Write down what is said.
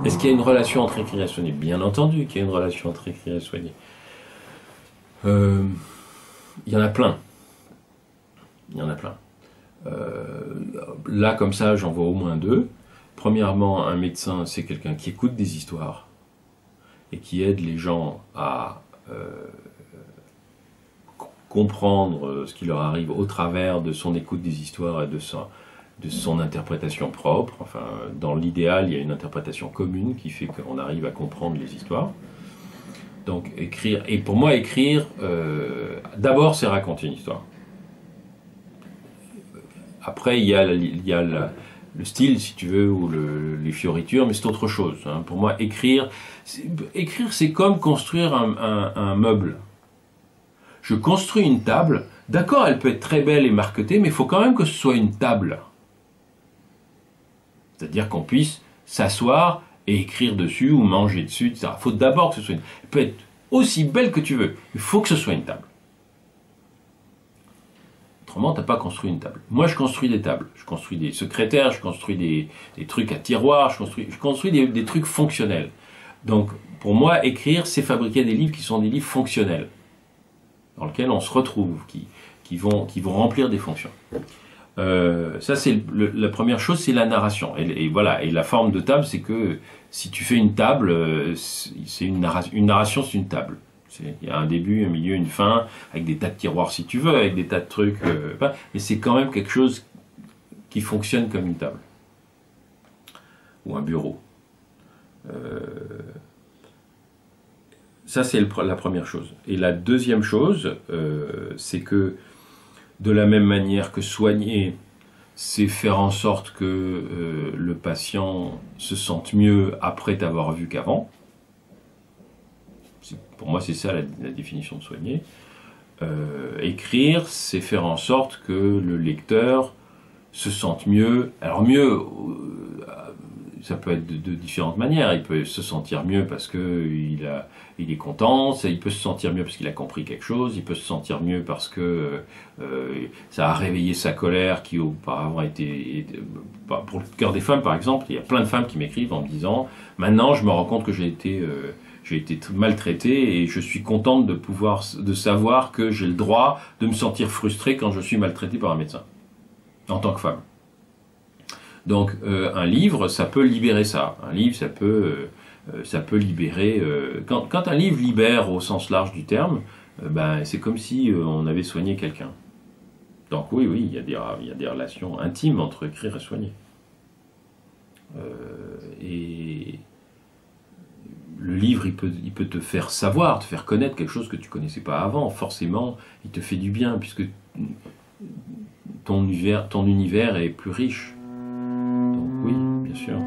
Est-ce qu'il y a une relation entre écrire et soigner? Bien entendu qu'il y a une relation entre écrire et soigner. Il y en a plein. Il y en a plein. Là, comme ça, j'en vois au moins deux. Premièrement, un médecin, c'est quelqu'un qui écoute des histoires et qui aide les gens à comprendre ce qui leur arrive au travers de son écoute des histoires et de son interprétation propre. Enfin, dans l'idéal, il y a une interprétation commune qui fait qu'on arrive à comprendre les histoires. Donc, écrire, et pour moi, écrire, d'abord, c'est raconter une histoire. Après, il y a le style, si tu veux, ou les fioritures, mais c'est autre chose. Hein. Pour moi, écrire, c'est comme construire un meuble. Je construis une table, d'accord, elle peut être très belle et marquetée, mais il faut quand même que ce soit une table. C'est-à-dire qu'on puisse s'asseoir et écrire dessus ou manger dessus, etc. Il faut d'abord que ce soit une... Elle peut être aussi belle que tu veux, il faut que ce soit une table. Autrement, tu n'as pas construit une table. Moi, je construis des tables. Je construis des secrétaires, je construis des trucs à tiroirs, je construis des trucs fonctionnels. Donc, pour moi, écrire, c'est fabriquer des livres qui sont des livres fonctionnels, dans lesquels on se retrouve, qui vont remplir des fonctions. Ça, c'est la première chose, c'est la narration. Et voilà. Et la forme de table, c'est que si tu fais une table, c'est une narration, c'est une table. Il y a un début, un milieu, une fin, avec des tas de tiroirs si tu veux, avec des tas de trucs. Mais c'est quand même quelque chose qui fonctionne comme une table. Ou un bureau. Ça, c'est la première chose. Et la deuxième chose, c'est que de la même manière que soigner, c'est faire en sorte que le patient se sente mieux après t'avoir vu qu'avant. Pour moi, c'est ça la définition de soigner. Écrire, c'est faire en sorte que le lecteur se sente mieux. Alors mieux, ça peut être de différentes manières. Il peut se sentir mieux parce qu'il est content, il peut se sentir mieux parce qu'il a compris quelque chose, il peut se sentir mieux parce que ça a réveillé sa colère qui auparavant était... Pour le cœur des femmes, par exemple, il y a plein de femmes qui m'écrivent en me disant « Maintenant, je me rends compte que j'ai été maltraité et je suis contente de savoir que j'ai le droit de me sentir frustrée quand je suis maltraité par un médecin, en tant que femme. » Donc un livre, ça peut libérer ça. Un livre, ça peut libérer... Quand un livre libère au sens large du terme, c'est comme si on avait soigné quelqu'un. Donc oui, il y a des relations intimes entre écrire et soigner. Et le livre, il peut te faire savoir, te faire connaître quelque chose que tu ne connaissais pas avant. Forcément, il te fait du bien, puisque ton univers est plus riche. Donc oui, bien sûr.